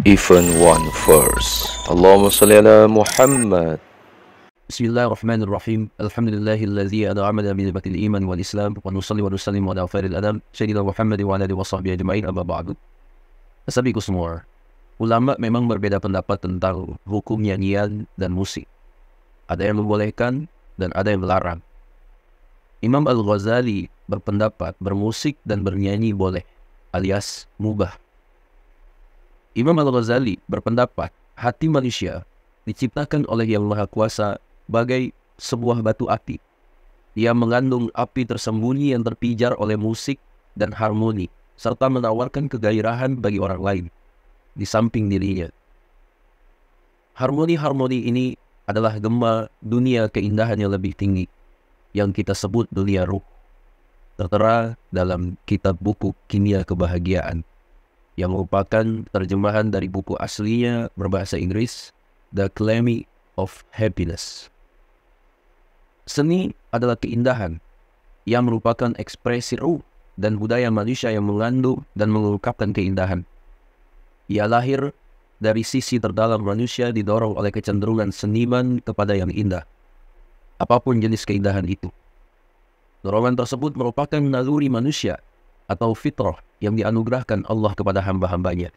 Even one verse. Allahumma salli ala Muhammad. Bismillahirrahmanirrahim. Alhamdulillahilladzi an'amana bi ni'matil iman wal islam wa nusalli wa nusallimu ala khairil anam sayyidina Muhammad wa ala alihi washabbihi ajma'in amma ba'du. Sahabatku semua, ulama memang berbeda pendapat tentang hukum nyanyian dan musik. Ada yang membolehkan dan ada yang melarang. Imam Al-Ghazali berpendapat bermusik dan bernyanyi boleh, alias mubah. Imam Al-Ghazali berpendapat hati manusia diciptakan oleh Yang Maha Kuasa bagai sebuah batu api. Ia mengandung api tersembunyi yang terpijar oleh musik dan harmoni, serta menawarkan kegairahan bagi orang lain di samping dirinya. Harmoni-harmoni ini adalah gema dunia keindahan yang lebih tinggi, yang kita sebut dunia ruh, tertera dalam kitab buku Kimia Kebahagiaan, yang merupakan terjemahan dari buku aslinya berbahasa Inggris, The Alchemy of Happiness. Seni adalah keindahan yang merupakan ekspresi ruh dan budaya manusia yang mengandung dan mengungkapkan keindahan. Ia lahir dari sisi terdalam manusia didorong oleh kecenderungan seniman kepada yang indah, apapun jenis keindahan itu. Dorongan tersebut merupakan naluri manusia atau fitrah yang dianugerahkan Allah kepada hamba-hambanya.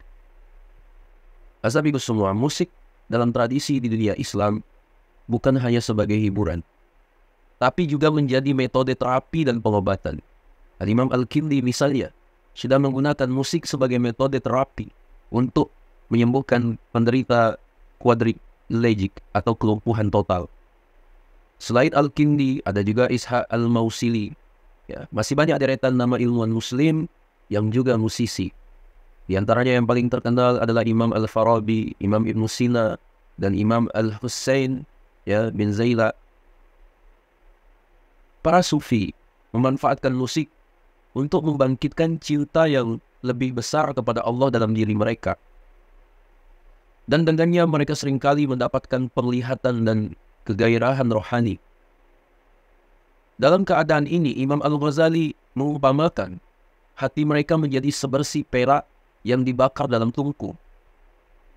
Azabiku semua, musik dalam tradisi di dunia Islam bukan hanya sebagai hiburan, tapi juga menjadi metode terapi dan pengobatan. Al-Imam Al-Kindi misalnya sudah menggunakan musik sebagai metode terapi untuk menyembuhkan penderita quadrilegik atau kelumpuhan total. Selain Al-Kindi, ada juga Ishaq Al-Mausili. Ya, masih banyak deretan nama ilmuwan muslim yang juga musisi. Di antaranya yang paling terkenal adalah Imam Al-Farabi, Imam Ibn Sina, dan Imam Al-Husain bin Zaila. Para sufi memanfaatkan musik untuk membangkitkan cinta yang lebih besar kepada Allah dalam diri mereka. Dan dengannya mereka seringkali mendapatkan penglihatan dan kegairahan rohani. Dalam keadaan ini, Imam Al-Ghazali mengumpamakan hati mereka menjadi sebersih perak yang dibakar dalam tungku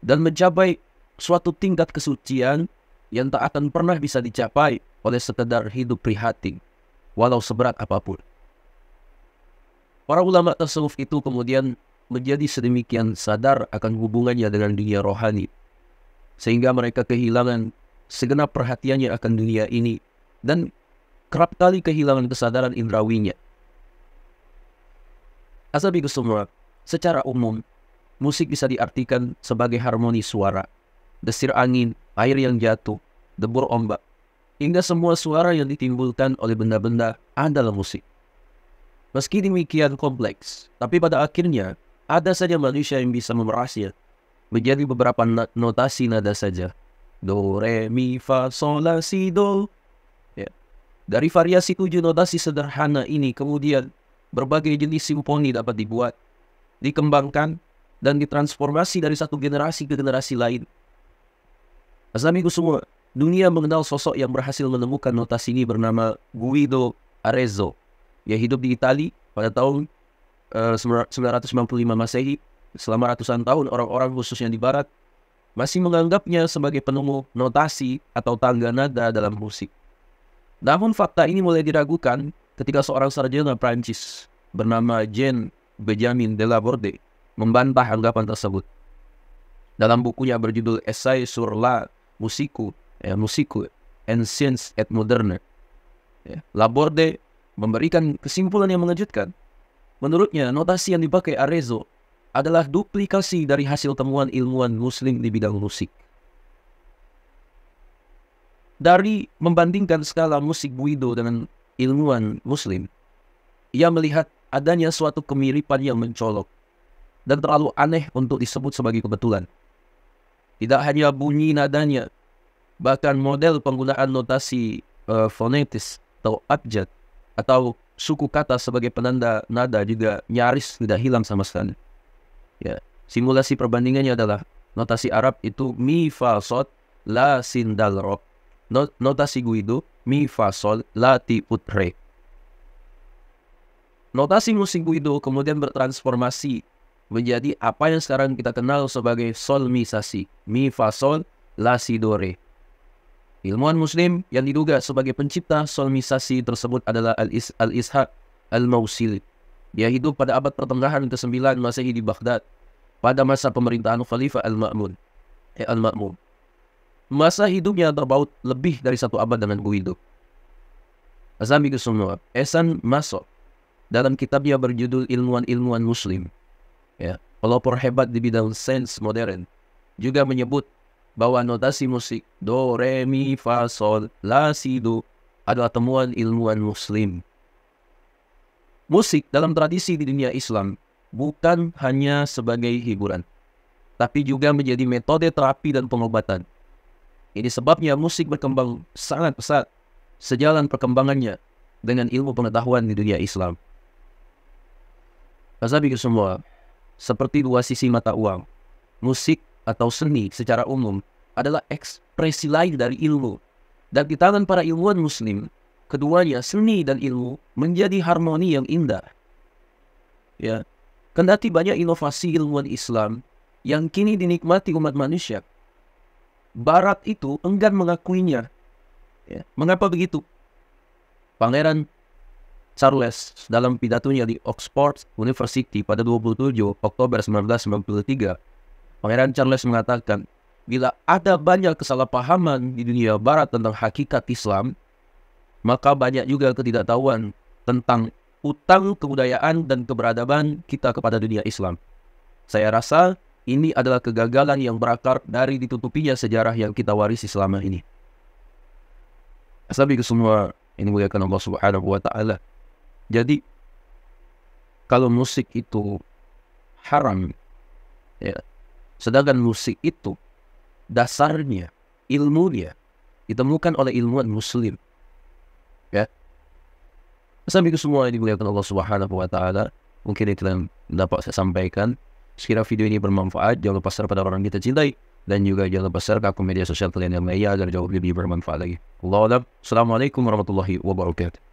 dan mencapai suatu tingkat kesucian yang tak akan pernah bisa dicapai oleh sekedar hidup prihatin, walau seberat apapun. Para ulama tasawuf itu kemudian menjadi sedemikian sadar akan hubungannya dengan dunia rohani, sehingga mereka kehilangan segenap perhatiannya akan dunia ini dan kerap kali kehilangan kesadaran indrawinya. Asabiku semua, secara umum, musik bisa diartikan sebagai harmoni suara, desir angin, air yang jatuh, debur ombak, hingga semua suara yang ditimbulkan oleh benda-benda adalah musik. Meski demikian kompleks, tapi pada akhirnya ada saja manusia yang bisa memerasnya menjadi beberapa notasi nada saja. Do, re, mi, fa, sol, la, si, do. Ya. Dari variasi 7 notasi sederhana ini kemudian berbagai jenis simfoni dapat dibuat, dikembangkan, dan ditransformasi dari satu generasi ke generasi lain. Aslamiku semua, dunia mengenal sosok yang berhasil menemukan notasi ini bernama Guido Arezzo. Ia hidup di Italia pada tahun 995 Masehi. Selama ratusan tahun orang-orang khususnya di Barat masih menganggapnya sebagai penemu notasi atau tangga nada dalam musik. Namun fakta ini mulai diragukan ketika seorang sarjana Prancis bernama Jean-Benjamin Delaborde membantah anggapan tersebut. Dalam bukunya berjudul Essai sur la musique ancienne et moderne, Laborde memberikan kesimpulan yang mengejutkan. Menurutnya, notasi yang dipakai Arezzo adalah duplikasi dari hasil temuan ilmuwan muslim di bidang musik. Dari membandingkan skala musik Guido dengan ilmuwan muslim, ia melihat adanya suatu kemiripan yang mencolok dan terlalu aneh untuk disebut sebagai kebetulan. Tidak hanya bunyi nadanya, bahkan model penggunaan notasi fonetis atau abjad atau suku kata sebagai penanda nada juga nyaris tidak hilang sama sekali. Ya, simulasi perbandingannya adalah notasi Arab itu mi, fa, sol, la, sin, dal, ro. Notasi Guido, mi, fa, sol, la, ti, ut, re. Notasi musik Guido kemudian bertransformasi menjadi apa yang sekarang kita kenal sebagai solmisasi. Mi, fa, sol, la, si, do, re. Ilmuwan Muslim yang diduga sebagai pencipta solmisasi tersebut adalah Al-Ishaq Al-Mausili. Dia hidup pada abad pertengahan ke-9 Masehi di Baghdad pada masa pemerintahan Khalifah Al-Ma'mun. Masa hidupnya terpaut lebih dari 1 abad dengan hidup. Azami ke semua, Ehsan Masok dalam kitabnya berjudul Ilmuwan-Ilmuwan Muslim, ya, pelopor hebat di bidang sains modern, juga menyebut bahwa notasi musik do, re, mi, fa, sol, la, si, do adalah temuan ilmuwan Muslim. Musik dalam tradisi di dunia Islam bukan hanya sebagai hiburan, tapi juga menjadi metode terapi dan pengobatan. Ini sebabnya musik berkembang sangat pesat sejalan perkembangannya dengan ilmu pengetahuan di dunia Islam. Azabi semua, seperti 2 sisi mata uang, musik atau seni secara umum adalah ekspresi lain dari ilmu. Dan di tangan para ilmuwan Muslim, keduanya seni dan ilmu menjadi harmoni yang indah. Ya, kendati banyak inovasi ilmuwan Islam yang kini dinikmati umat manusia, Barat itu enggan mengakuinya. Ya, mengapa begitu? Pangeran Charles dalam pidatonya di Oxford University pada 27 Oktober 1993, Pangeran Charles mengatakan, bila ada banyak kesalahpahaman di dunia Barat tentang hakikat Islam, maka banyak juga ketidaktahuan tentang utang kebudayaan dan keberadaban kita kepada dunia Islam. Saya rasa ini adalah kegagalan yang berakar dari ditutupinya sejarah yang kita warisi selama ini. Asabi semua ini muliakan Allah Subhanahu wa Ta'ala. Jadi, kalau musik itu haram, ya, sedangkan musik itu dasarnya, ilmunya ditemukan oleh ilmuwan Muslim, ya. Asabi semua ini muliakan Allah Subhanahu wa Ta'ala. Mungkin itu yang dapat saya sampaikan. Sekiranya video ini bermanfaat, jangan lupa share pada orang kita cintai. Dan juga jangan lupa share ke akun media sosial kalian yang lainnya agar jauh lebih bermanfaat lagi. Assalamualaikum warahmatullahi wabarakatuh.